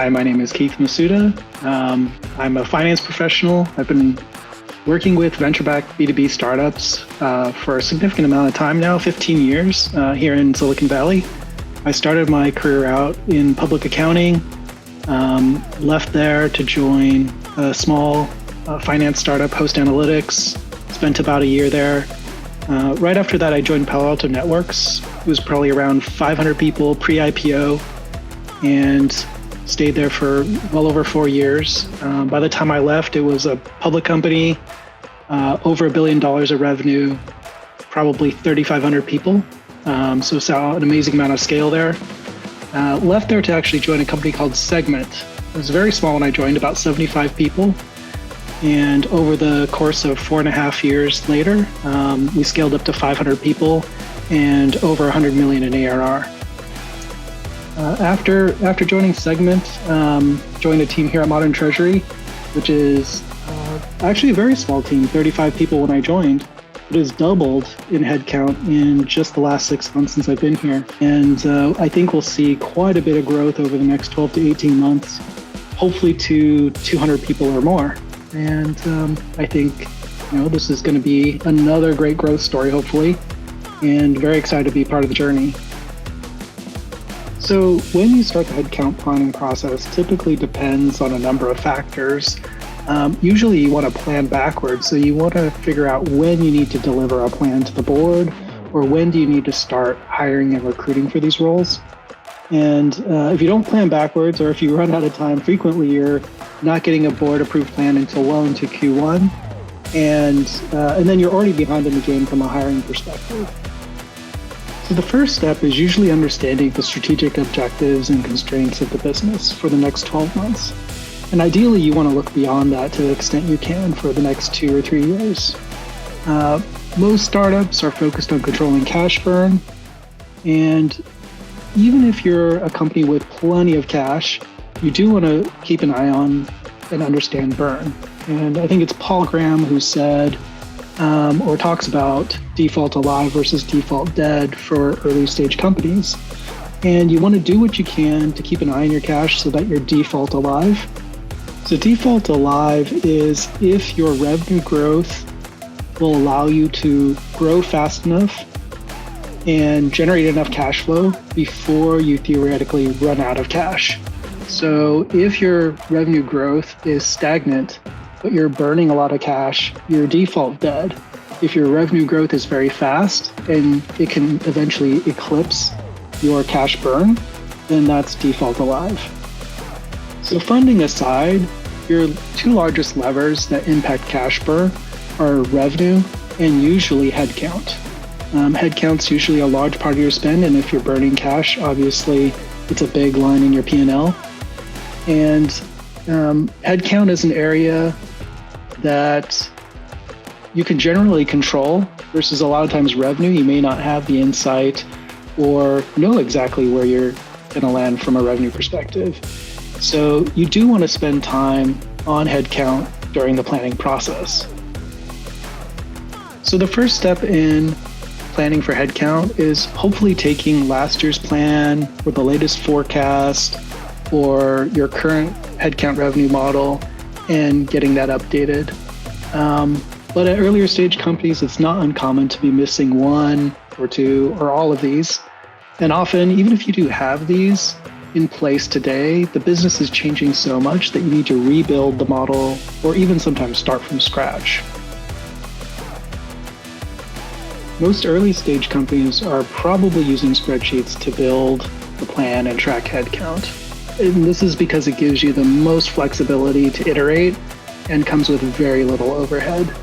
Hi, my name is Keith Masuda. I'm a finance professional. I've been working with venture-backed B2B startups for a significant amount of time now, 15 years here in Silicon Valley. I started my career out in public accounting, left there to join a small finance startup, Host Analytics, spent about a year there. Right after that, I joined Palo Alto Networks. It was probably around 500 people pre-IPO and stayed there for well over 4 years. By the time I left, it was a public company, over $1 billion of revenue, probably 3,500 people. So saw an amazing amount of scale there. Left there to actually join a company called Segment. It was very small when I joined, about 75 people. And over the course of 4.5 years later, we scaled up to 500 people and over 100 million in ARR. After joining Segment, joined a team here at Modern Treasury, which is actually a very small team, 35 people when I joined. It has doubled in headcount in just the last 6 months since I've been here. And I think we'll see quite a bit of growth over the next 12 to 18 months, hopefully to 200 people or more. And I think this is going to be another great growth story, hopefully, and very excited to be part of the journey. So when you start the headcount planning process, typically depends on a number of factors. Usually you want to plan backwards. So you want to figure out when you need to deliver a plan to the board, or when do you need to start hiring and recruiting for these roles. And if you don't plan backwards, or if you run out of time, frequently you're not getting a board approved plan until well into Q1. And then you're already behind in the game from a hiring perspective. So the first step is usually understanding the strategic objectives and constraints of the business for the next 12 months. And ideally, you want to look beyond that to the extent you can for the next 2 or 3 years. Most startups are focused on controlling cash burn. And even if you're a company with plenty of cash, you do want to keep an eye on and understand burn. And I think it's Paul Graham who said, or talks about default alive versus default dead for early stage companies. And you want to do what you can to keep an eye on your cash so that you're default alive. So default alive is if your revenue growth will allow you to grow fast enough and generate enough cash flow before you theoretically run out of cash. So if your revenue growth is stagnant, but you're burning a lot of cash, you're default dead. If your revenue growth is very fast and it can eventually eclipse your cash burn, then that's default alive. So funding aside, your two largest levers that impact cash burn are revenue and usually headcount. Headcount's usually a large part of your spend, and if you're burning cash, obviously it's a big line in your P&L. And headcount is an area that you can generally control versus a lot of times revenue. You may not have the insight or know exactly where you're going to land from a revenue perspective. So you do want to spend time on headcount during the planning process. So the first step in planning for headcount is hopefully taking last year's plan or the latest forecast or your current headcount revenue model and getting that updated. But at earlier stage companies, it's not uncommon to be missing one or two or all of these. And often, even if you do have these in place today, the business is changing so much that you need to rebuild the model or even sometimes start from scratch. Most early stage companies are probably using spreadsheets to build the plan and track headcount. And this is because it gives you the most flexibility to iterate and comes with very little overhead.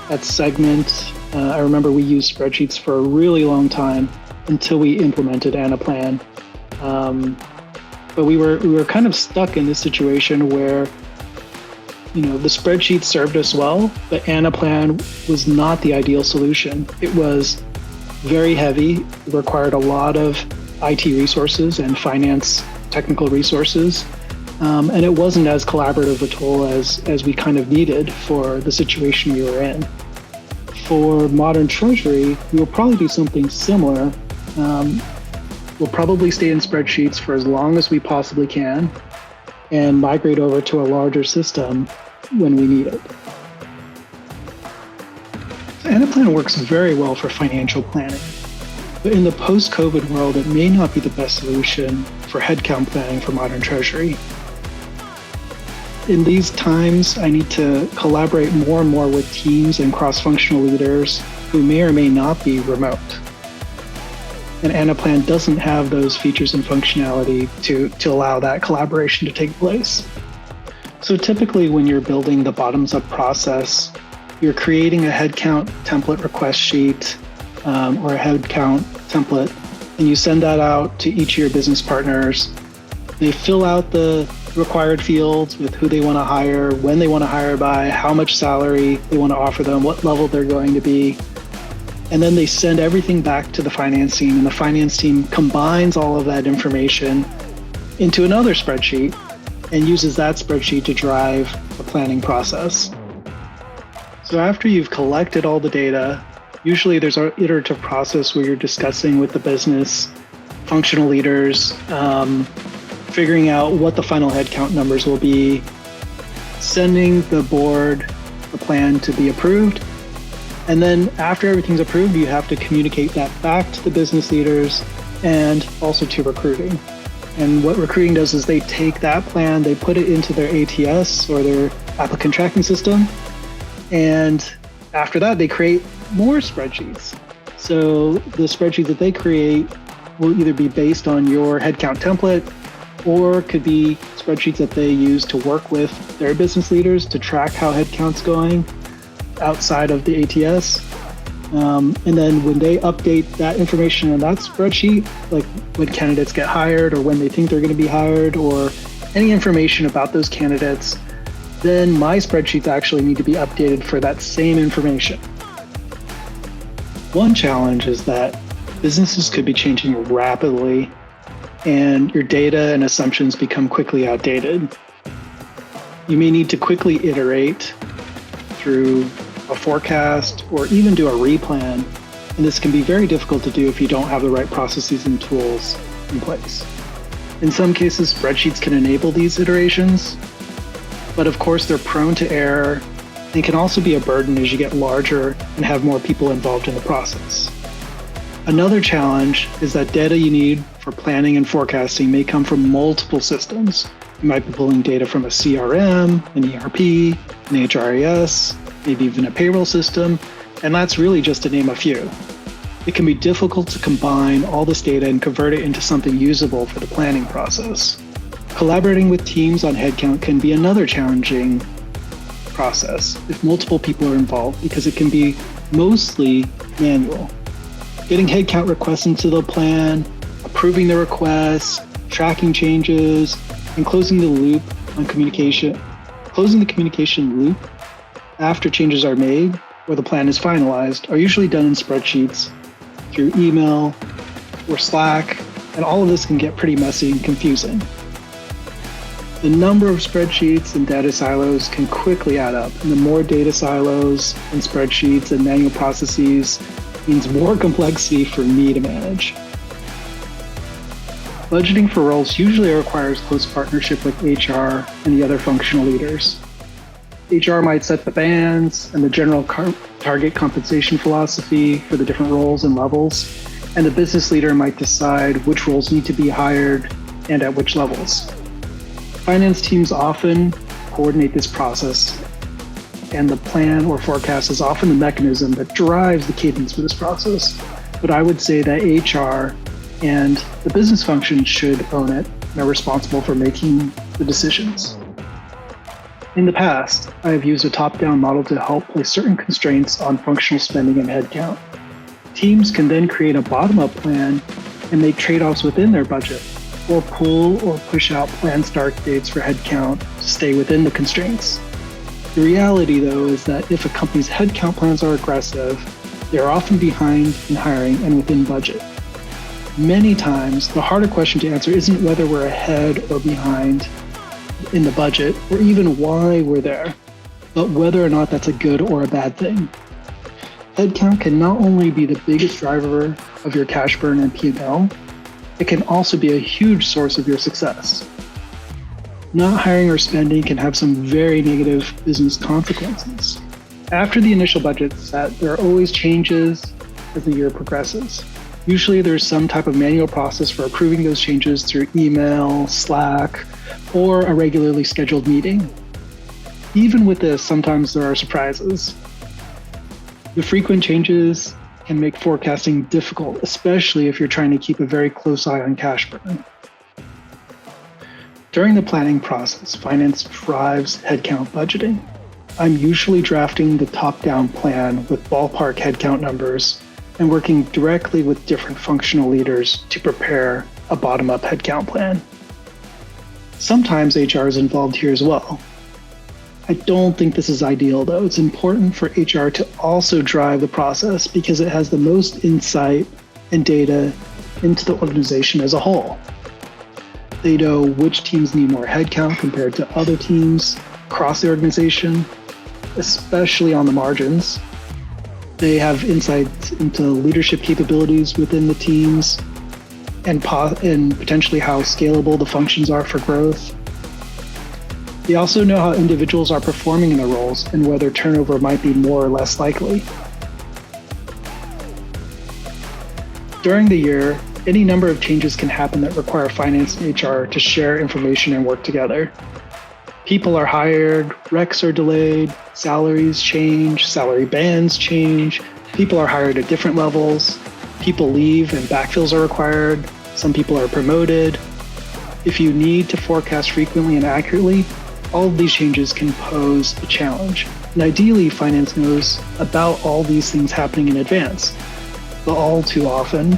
At Segment, I remember we used spreadsheets for a really long time until we implemented Anaplan. But we were kind of stuck in this situation where the spreadsheet served us well, but Anaplan was not the ideal solution. It was very heavy, it required a lot of IT resources and finance technical resources, and it wasn't as collaborative a tool as we kind of needed for the situation we were in. For Modern Treasury, we will probably do something similar. We'll probably stay in spreadsheets for as long as we possibly can. and migrate over to a larger system when we need it. Anaplan works very well for financial planning, but in the post-COVID world, it may not be the best solution for headcount planning for Modern Treasury. In these times, I need to collaborate more and more with teams and cross-functional leaders who may or may not be remote. And Anaplan doesn't have those features and functionality to allow that collaboration to take place. So typically when you're building the bottoms-up process, you're creating a headcount template request sheet or a headcount template, and you send that out to each of your business partners. They fill out the required fields with who they want to hire, when they want to hire by, how much salary they want to offer them, what level they're going to be. And then they send everything back to the finance team, and the finance team combines all of that information into another spreadsheet and uses that spreadsheet to drive the planning process. So after you've collected all the data, usually there's an iterative process where you're discussing with the business, functional leaders, figuring out what the final headcount numbers will be, sending the board the plan to be approved. And then after everything's approved, you have to communicate that back to the business leaders and also to recruiting. And what recruiting does is they take that plan, they put it into their ATS or their applicant tracking system. And after that, they create more spreadsheets. So the spreadsheets that they create will either be based on your headcount template, or could be spreadsheets that they use to work with their business leaders to track how headcount's going outside of the ATS. And then when they update that information on that spreadsheet, like when candidates get hired or when they think they're going to be hired or any information about those candidates, then my spreadsheets actually need to be updated for that same information. One challenge is that businesses could be changing rapidly and your data and assumptions become quickly outdated. You may need to quickly iterate through a forecast or even do a replan, and this can be very difficult to do if you don't have the right processes and tools in place. In some cases, spreadsheets can enable these iterations, but of course they're prone to error and can also be a burden as you get larger and have more people involved in the process. Another challenge is that data you need for planning and forecasting may come from multiple systems. You might be pulling data from a CRM, an ERP, an HRIS, maybe even a payroll system, and that's really just to name a few. It can be difficult to combine all this data and convert it into something usable for the planning process. Collaborating with teams on headcount can be another challenging process if multiple people are involved because it can be mostly manual. Getting headcount requests into the plan, approving the requests, tracking changes, and closing the loop on communication. Closing the communication loop after changes are made or the plan is finalized are usually done in spreadsheets through email or Slack, and all of this can get pretty messy and confusing. The number of spreadsheets and data silos can quickly add up, and the more data silos and spreadsheets and manual processes means more complexity for me to manage. Budgeting for roles usually requires close partnership with HR and the other functional leaders. HR might set the bands and the general target compensation philosophy for the different roles and levels, and the business leader might decide which roles need to be hired and at which levels. Finance teams often coordinate this process, and the plan or forecast is often the mechanism that drives the cadence for this process. But I would say that HR and the business function should own it and are responsible for making the decisions. In the past, I have used a top-down model to help place certain constraints on functional spending and headcount. Teams can then create a bottom-up plan and make trade-offs within their budget, or pull or push out planned start dates for headcount to stay within the constraints. The reality, though, is that if a company's headcount plans are aggressive, they are often behind in hiring and within budget. Many times, the harder question to answer isn't whether we're ahead or behind in the budget, or even why we're there, but whether or not that's a good or a bad thing. Headcount can not only be the biggest driver of your cash burn and P&L, it can also be a huge source of your success. Not hiring or spending can have some very negative business consequences. After the initial budget is set, there are always changes as the year progresses. Usually there's some type of manual process for approving those changes through email, Slack, or a regularly scheduled meeting. Even with this, sometimes there are surprises. The frequent changes can make forecasting difficult, especially if you're trying to keep a very close eye on cash burn. During the planning process, finance drives headcount budgeting. I'm usually drafting the top-down plan with ballpark headcount numbers and working directly with different functional leaders to prepare a bottom-up headcount plan. Sometimes HR is involved here as well. I don't think this is ideal, though. It's important for HR to also drive the process because it has the most insight and data into the organization as a whole. They know which teams need more headcount compared to other teams across the organization, especially on the margins. They have insights into leadership capabilities within the teams and potentially how scalable the functions are for growth. They also know how individuals are performing in their roles and whether turnover might be more or less likely. During the year, any number of changes can happen that require finance and HR to share information and work together. People are hired, recs are delayed, salaries change, salary bands change, people are hired at different levels, people leave and backfills are required, some people are promoted. If you need to forecast frequently and accurately, all of these changes can pose a challenge. And ideally, finance knows about all these things happening in advance. But all too often,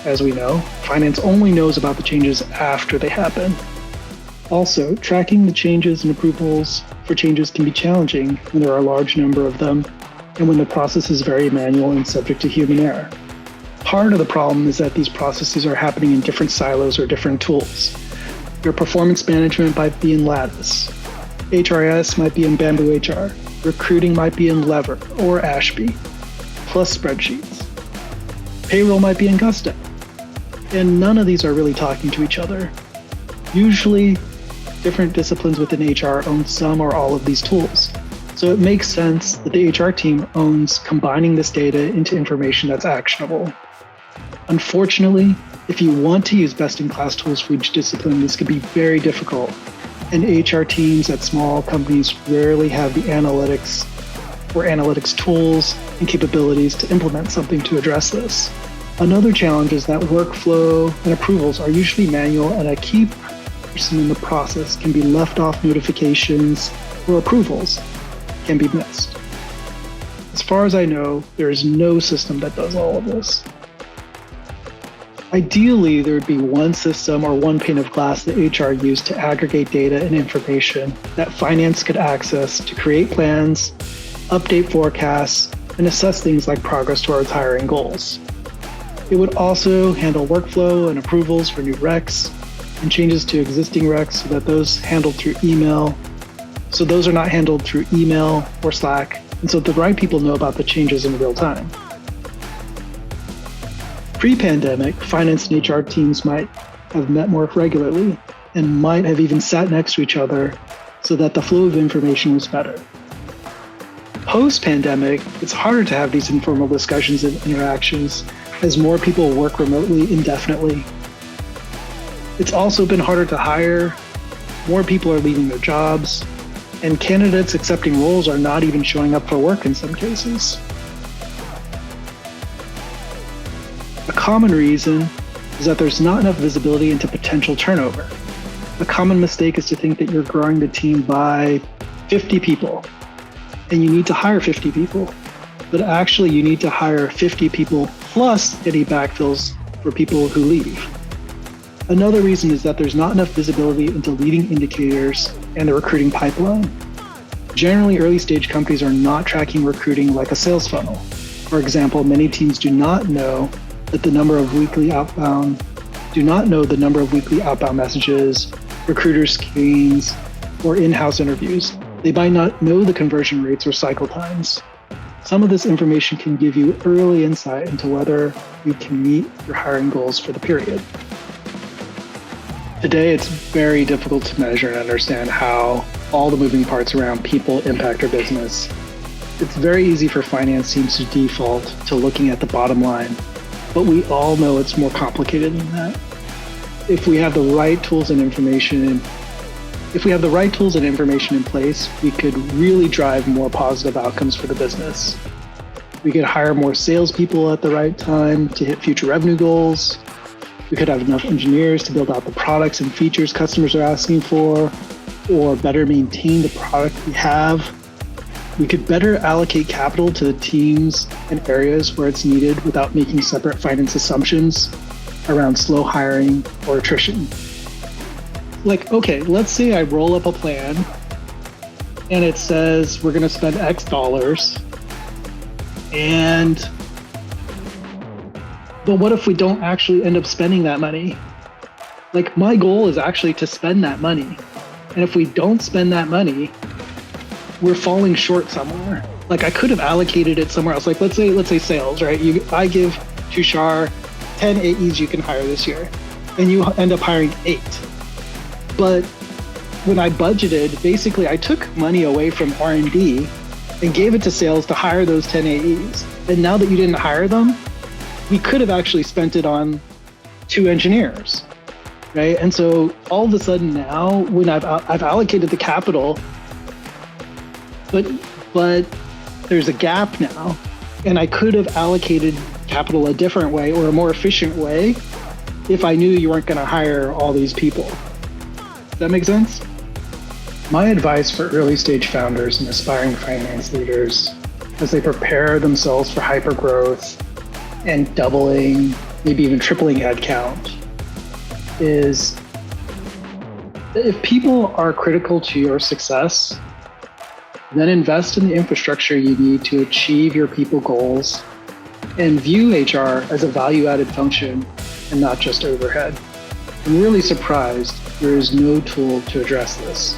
as we know, finance only knows about the changes after they happen. Also, tracking the changes and approvals for changes can be challenging when there are a large number of them and when the process is very manual and subject to human error. Part of the problem is that these processes are happening in different silos or different tools. Your performance management might be in Lattice. HRIS might be in Bamboo HR. Recruiting might be in Lever or Ashby, plus spreadsheets. Payroll might be in Gusto. And none of these are really talking to each other. Usually, different disciplines within HR own some or all of these tools. So it makes sense that the HR team owns combining this data into information that's actionable. Unfortunately, if you want to use best-in-class tools for each discipline, this could be very difficult. And HR teams at small companies rarely have the analytics tools and capabilities to implement something to address this. Another challenge is that workflow and approvals are usually manual, and a key person in the process can be left off notifications or approvals can be missed. As far as I know, there is no system that does all of this. Ideally, there would be one system or one pane of glass that HR used to aggregate data and information that finance could access to create plans, update forecasts, and assess things like progress towards hiring goals. It would also handle workflow and approvals for new recs and changes to existing recs so that those handled through email. So those are not handled through email or Slack, and so the right people know about the changes in real time. Pre-pandemic, finance and HR teams might have met more regularly and might have even sat next to each other so that the flow of information was better. Post-pandemic, it's harder to have these informal discussions and interactions as more people work remotely indefinitely. It's also been harder to hire, more people are leaving their jobs, and candidates accepting roles are not even showing up for work in some cases. A common reason is that there's not enough visibility into potential turnover. A common mistake is to think that you're growing the team by 50 people, and you need to hire 50 people. But actually, you need to hire 50 people plus any backfills for people who leave. Another reason is that there's not enough visibility into leading indicators and the recruiting pipeline. Generally, early-stage companies are not tracking recruiting like a sales funnel. For example, many teams do not know the number of weekly outbound messages, recruiter screens, or in-house interviews. They might not know the conversion rates or cycle times. Some of this information can give you early insight into whether you can meet your hiring goals for the period. Today, it's very difficult to measure and understand how all the moving parts around people impact our business. It's very easy for finance teams to default to looking at the bottom line, but we all know it's more complicated than that. If we have the right tools and information in place, we could really drive more positive outcomes for the business. We could hire more salespeople at the right time to hit future revenue goals. We could have enough engineers to build out the products and features customers are asking for, or better maintain the product we have. We could better allocate capital to the teams and areas where it's needed without making separate finance assumptions around slow hiring or attrition. Like, okay, let's say I roll up a plan and it says we're going to spend X dollars, but what if we don't actually end up spending that money? Like, my goal is actually to spend that money. And if we don't spend that money, we're falling short somewhere. Like, I could have allocated it somewhere else. Like, let's say sales, right? I give Tushar 10 AEs you can hire this year, and you end up hiring 8. But when I budgeted, basically I took money away from R&D and gave it to sales to hire those 10 AEs. And now that you didn't hire them, we could have actually spent it on 2 engineers, right? And so all of a sudden now, when I've allocated the capital, but there's a gap now, and I could have allocated capital a different way or a more efficient way if I knew you weren't going to hire all these people. Does that make sense? My advice for early stage founders and aspiring finance leaders as they prepare themselves for hypergrowth and doubling, maybe even tripling headcount, is that if people are critical to your success, then invest in the infrastructure you need to achieve your people goals and view HR as a value-added function and not just overhead. I'm really surprised there is no tool to address this.